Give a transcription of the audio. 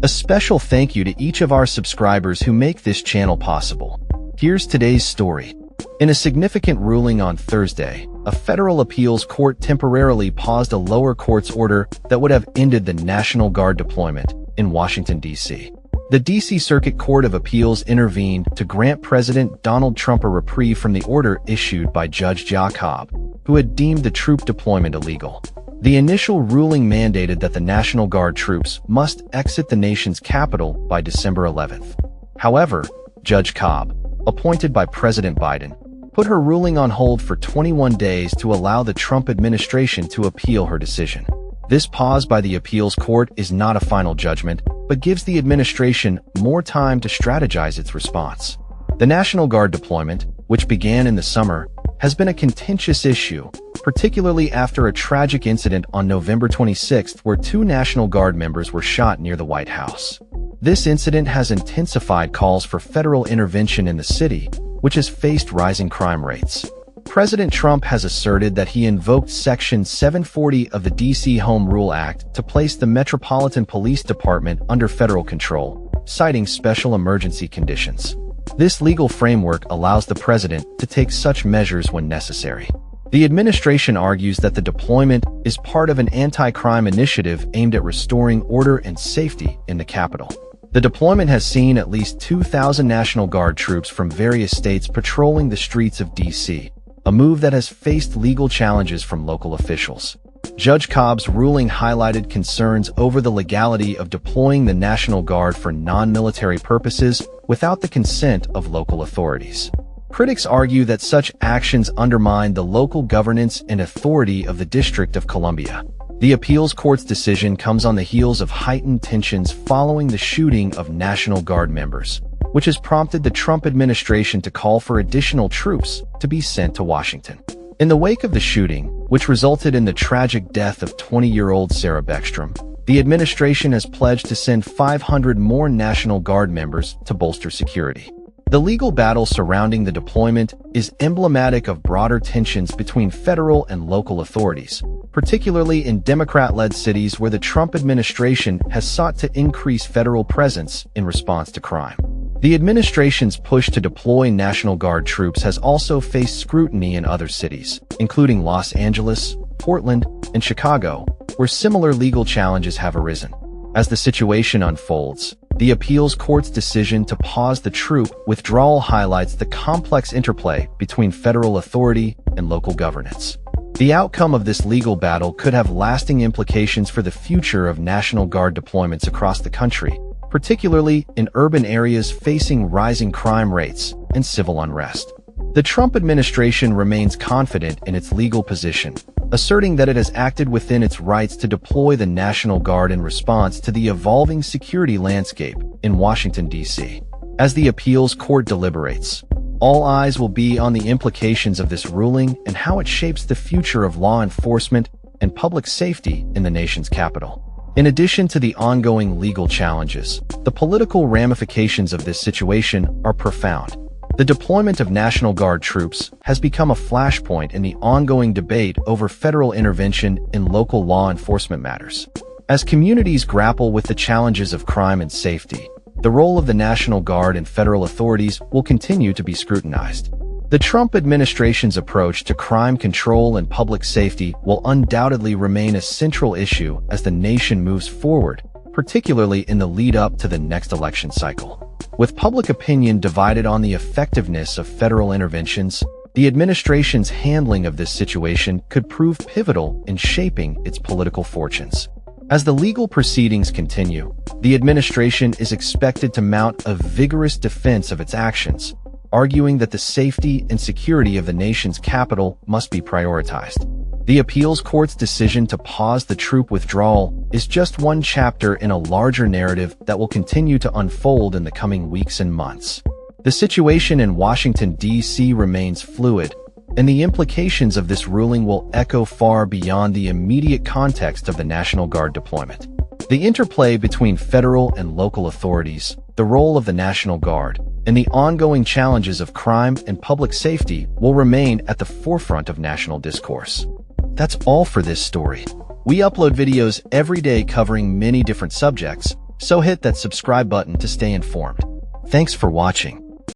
A special thank you to each of our subscribers who make this channel possible. Here's today's story. In a significant ruling on Thursday, a federal appeals court temporarily paused a lower court's order that would have ended the National Guard deployment in Washington, D.C. The D.C. Circuit Court of Appeals intervened to grant President Donald Trump a reprieve from the order issued by Judge Cobb, who had deemed the troop deployment illegal. The initial ruling mandated that the National Guard troops must exit the nation's capital by December 11th. However, Judge Cobb, appointed by President Biden, put her ruling on hold for 21 days to allow the Trump administration to appeal her decision. This pause by the appeals court is not a final judgment, but gives the administration more time to strategize its response. The National Guard deployment, which began in the summer, has been a contentious issue, particularly after a tragic incident on November 26th where 2 National Guard members were shot near the White House. This incident has intensified calls for federal intervention in the city, which has faced rising crime rates. President Trump has asserted that he invoked Section 740 of the D.C. Home Rule Act to place the Metropolitan Police Department under federal control, citing special emergency conditions. This legal framework allows the president to take such measures when necessary. The administration argues that the deployment is part of an anti-crime initiative aimed at restoring order and safety in the capital. The deployment has seen at least 2,000 National Guard troops from various states patrolling the streets of D.C., a move that has faced legal challenges from local officials. Judge Cobb's ruling highlighted concerns over the legality of deploying the National Guard for non-military purposes without the consent of local authorities. Critics argue that such actions undermine the local governance and authority of the District of Columbia. The appeals court's decision comes on the heels of heightened tensions following the shooting of National Guard members, which has prompted the Trump administration to call for additional troops to be sent to Washington. In the wake of the shooting, which resulted in the tragic death of 20-year-old Sarah Beckstrom, the administration has pledged to send 500 more National Guard members to bolster security. The legal battle surrounding the deployment is emblematic of broader tensions between federal and local authorities, particularly in Democrat-led cities where the Trump administration has sought to increase federal presence in response to crime. The administration's push to deploy National Guard troops has also faced scrutiny in other cities, including Los Angeles, Portland, and Chicago, where similar legal challenges have arisen. As the situation unfolds, the appeals court's decision to pause the troop withdrawal highlights the complex interplay between federal authority and local governance. The outcome of this legal battle could have lasting implications for the future of National Guard deployments across the country, particularly in urban areas facing rising crime rates and civil unrest. The Trump administration remains confident in its legal position, asserting that it has acted within its rights to deploy the National Guard in response to the evolving security landscape in Washington, D.C. As the appeals court deliberates, all eyes will be on the implications of this ruling and how it shapes the future of law enforcement and public safety in the nation's capital. In addition to the ongoing legal challenges, the political ramifications of this situation are profound. The deployment of National Guard troops has become a flashpoint in the ongoing debate over federal intervention in local law enforcement matters. As communities grapple with the challenges of crime and safety, the role of the National Guard and federal authorities will continue to be scrutinized. The Trump administration's approach to crime control and public safety will undoubtedly remain a central issue as the nation moves forward, particularly in the lead-up to the next election cycle. With public opinion divided on the effectiveness of federal interventions, the administration's handling of this situation could prove pivotal in shaping its political fortunes. As the legal proceedings continue, the administration is expected to mount a vigorous defense of its actions, arguing that the safety and security of the nation's capital must be prioritized. The appeals court's decision to pause the troop withdrawal is just one chapter in a larger narrative that will continue to unfold in the coming weeks and months. The situation in Washington, D.C. remains fluid, and the implications of this ruling will echo far beyond the immediate context of the National Guard deployment. The interplay between federal and local authorities, the role of the National Guard, and the ongoing challenges of crime and public safety will remain at the forefront of national discourse. That's all for this story. We upload videos every day covering many different subjects, So hit that subscribe button to stay informed. Thanks for watching.